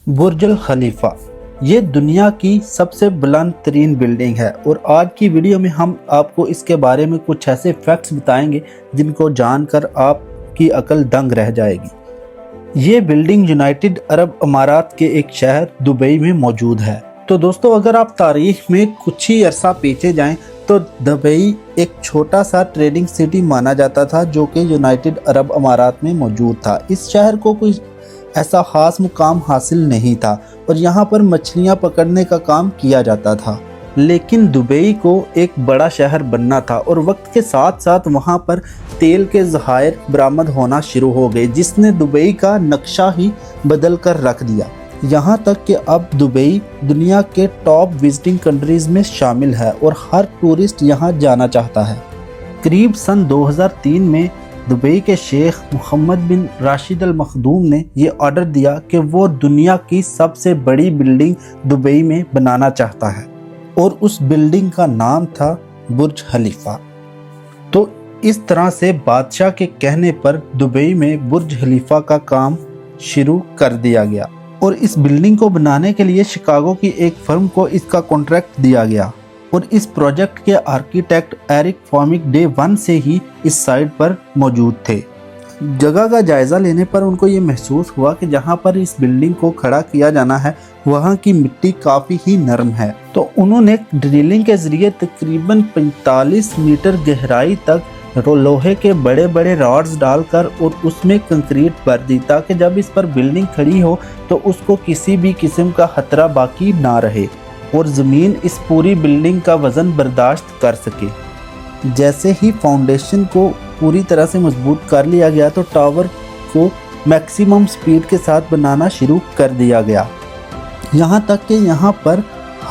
برج Al Khalifa یہ دنیا کی سب سے بلند ترین بلڈنگ ہے اور آج کی ویڈیو میں ہم آپ کو اس کے بارے میں کچھ ایسے فیکٹس بتائیں گے جن کو جان کر آپ کی عقل دنگ رہ جائے گی۔ یہ بلڈنگ یونائٹڈ عرب امارات کے ایک شہر دبئی میں موجود ہے۔ تو دوستو، اگر آپ تاریخ میں کچھ ہی عرصہ پیچھے جائیں تو دبئی ایک چھوٹا سا ٹریڈنگ سٹی مانا جاتا تھا جو کہ یونائٹڈ عرب امارات میں موجود تھا۔ اس شہر کو کوئی ایسا خاص مقام حاصل نہیں تھا اور یہاں پر مچھلیاں پکڑنے کا کام کیا جاتا تھا، لیکن دبئی کو ایک بڑا شہر بننا تھا اور وقت کے ساتھ ساتھ وہاں پر تیل کے ذخائر برآمد ہونا شروع ہو گئے، جس نے دبئی کا نقشہ ہی بدل کر رکھ دیا، یہاں تک کہ اب دبئی دنیا کے ٹاپ وزٹنگ کنٹریز میں شامل ہے اور ہر ٹورسٹ یہاں جانا چاہتا ہے۔ قریب سن 2003 میں دبئی کے شیخ محمد بن راشد ال مخدوم نے یہ آرڈر دیا کہ وہ دنیا کی سب سے بڑی بلڈنگ دبئی میں بنانا چاہتا ہے اور اس بلڈنگ کا نام تھا برج خلیفہ۔ تو اس طرح سے بادشاہ کے کہنے پر دبئی میں برج خلیفہ کا کام شروع کر دیا گیا اور اس بلڈنگ کو بنانے کے لیے شکاگو کی ایک فرم کو اس کا کانٹریکٹ دیا گیا اور اس پروجیکٹ کے آرکیٹیکٹ ایرک فامک ڈے 1 سے ہی اس سائٹ پر موجود تھے۔ جگہ کا جائزہ لینے پر ان کو یہ محسوس ہوا کہ جہاں پر اس بلڈنگ کو کھڑا کیا جانا ہے وہاں کی مٹی کافی ہی نرم ہے، تو انہوں نے ڈرلنگ کے ذریعے تقریباً 45 میٹر گہرائی تک لوہے کے بڑے بڑے راڈز ڈال کر اور اس میں کنکریٹ بھر دی تاکہ جب اس پر بلڈنگ کھڑی ہو تو اس کو کسی بھی قسم کا خطرہ باقی نہ رہے اور زمین اس پوری بلڈنگ کا وزن برداشت کر سکے۔ جیسے ہی فاؤنڈیشن کو پوری طرح سے مضبوط کر لیا گیا تو ٹاور کو میکسیمم سپیڈ کے ساتھ بنانا شروع کر دیا گیا، یہاں تک کہ یہاں پر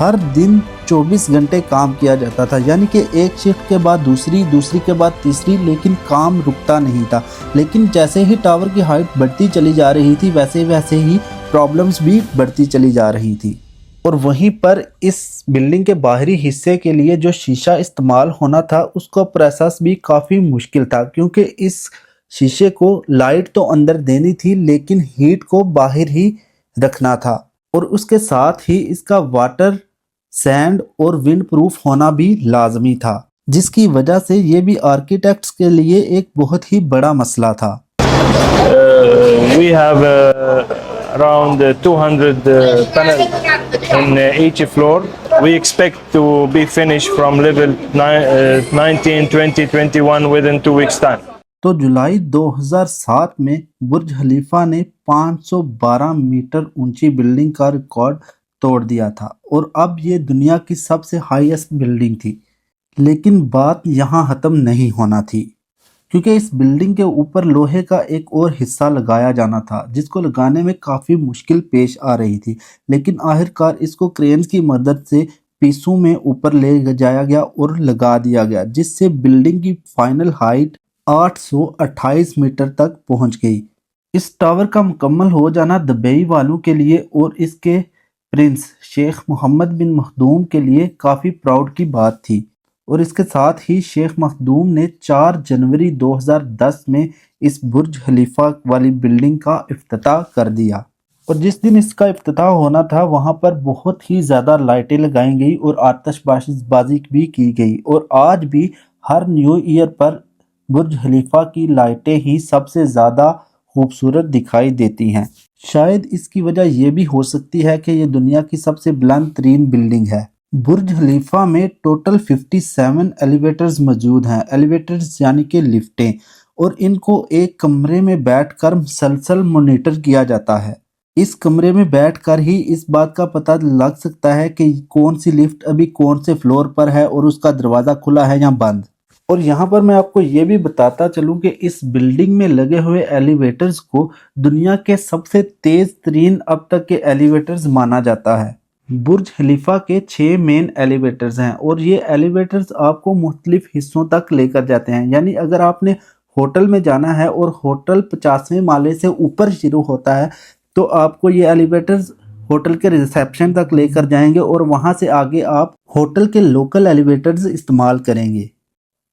ہر دن 24 گھنٹے کام کیا جاتا تھا، یعنی کہ ایک شفٹ کے بعد دوسری کے بعد تیسری، لیکن کام رکتا نہیں تھا۔ لیکن جیسے ہی ٹاور کی ہائٹ بڑھتی چلی جا رہی تھی ویسے ہی پرابلمز بھی بڑھتی چلی جا رہی تھی، اور وہیں پر اس بلڈنگ کے باہری حصے کے لیے جو شیشہ استعمال ہونا تھا اس کو پروسیس بھی کافی مشکل تھا، کیونکہ اس شیشے کو لائٹ تو اندر دینی تھی لیکن ہیٹ کو باہر ہی رکھنا تھا، اور اس کے ساتھ ہی اس کا واٹر، سینڈ اور ونڈ پروف ہونا بھی لازمی تھا، جس کی وجہ سے یہ بھی آرکیٹیکٹس کے لیے ایک بہت ہی بڑا مسئلہ تھا۔ We have around 200 panels in each floor. We expect to be finished from level 19, 20, 21 within 2 weeks time. تو جولائی 2007 میں برج خلیفہ نے 512 میٹر اونچی بلڈنگ کا ریکارڈ توڑ دیا تھا اور اب یہ دنیا کی سب سے ہائیسٹ بلڈنگ تھی، لیکن بات یہاں ختم نہیں ہونا تھی، کیونکہ اس بلڈنگ کے اوپر لوہے کا ایک اور حصہ لگایا جانا تھا جس کو لگانے میں کافی مشکل پیش آ رہی تھی، لیکن آخرکار اس کو کرینز کی مدد سے پیسوں میں اوپر لے جایا گیا اور لگا دیا گیا، جس سے بلڈنگ کی فائنل ہائٹ 828 میٹر تک پہنچ گئی۔ اس ٹاور کا مکمل ہو جانا دبئی والوں کے لیے اور اس کے پرنس شیخ محمد بن مخدوم کے لیے کافی پراؤڈ کی بات تھی، اور اس کے ساتھ ہی شیخ مخدوم نے 4 جنوری 2010 میں اس برج خلیفہ والی بلڈنگ کا افتتاح کر دیا، اور جس دن اس کا افتتاح ہونا تھا وہاں پر بہت ہی زیادہ لائٹیں لگائیں گئی اور آتش بازی بھی کی گئی، اور آج بھی ہر نیو ایئر پر برج خلیفہ کی لائٹیں ہی سب سے زیادہ خوبصورت دکھائی دیتی ہیں۔ شاید اس کی وجہ یہ بھی ہو سکتی ہے کہ یہ دنیا کی سب سے بلند ترین بلڈنگ ہے۔ برج خلیفہ میں ٹوٹل 57 ایلیویٹرز موجود ہیں، ایلیویٹرز یعنی کہ لفٹیں، اور ان کو ایک کمرے میں بیٹھ کر مسلسل مانیٹر کیا جاتا ہے۔ اس کمرے میں بیٹھ کر ہی اس بات کا پتہ لگ سکتا ہے کہ کون سی لفٹ ابھی کون سے فلور پر ہے اور اس کا دروازہ کھلا ہے یا بند۔ اور یہاں پر میں آپ کو یہ بھی بتاتا چلوں کہ اس بلڈنگ میں لگے ہوئے ایلیویٹرز کو دنیا کے سب سے تیز ترین اب تک کے ایلیویٹرز مانا جاتا ہے۔ برج خلیفہ کے 6 مین ایلیویٹرز ہیں اور یہ ایلیویٹرز آپ کو مختلف حصوں تک لے کر جاتے ہیں، یعنی اگر آپ نے ہوٹل میں جانا ہے اور ہوٹل 50ویں مالے سے اوپر شروع ہوتا ہے تو آپ کو یہ ایلیویٹرز ہوٹل کے ریسیپشن تک لے کر جائیں گے اور وہاں سے آگے آپ ہوٹل کے لوکل ایلیویٹرز استعمال کریں گے۔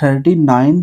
39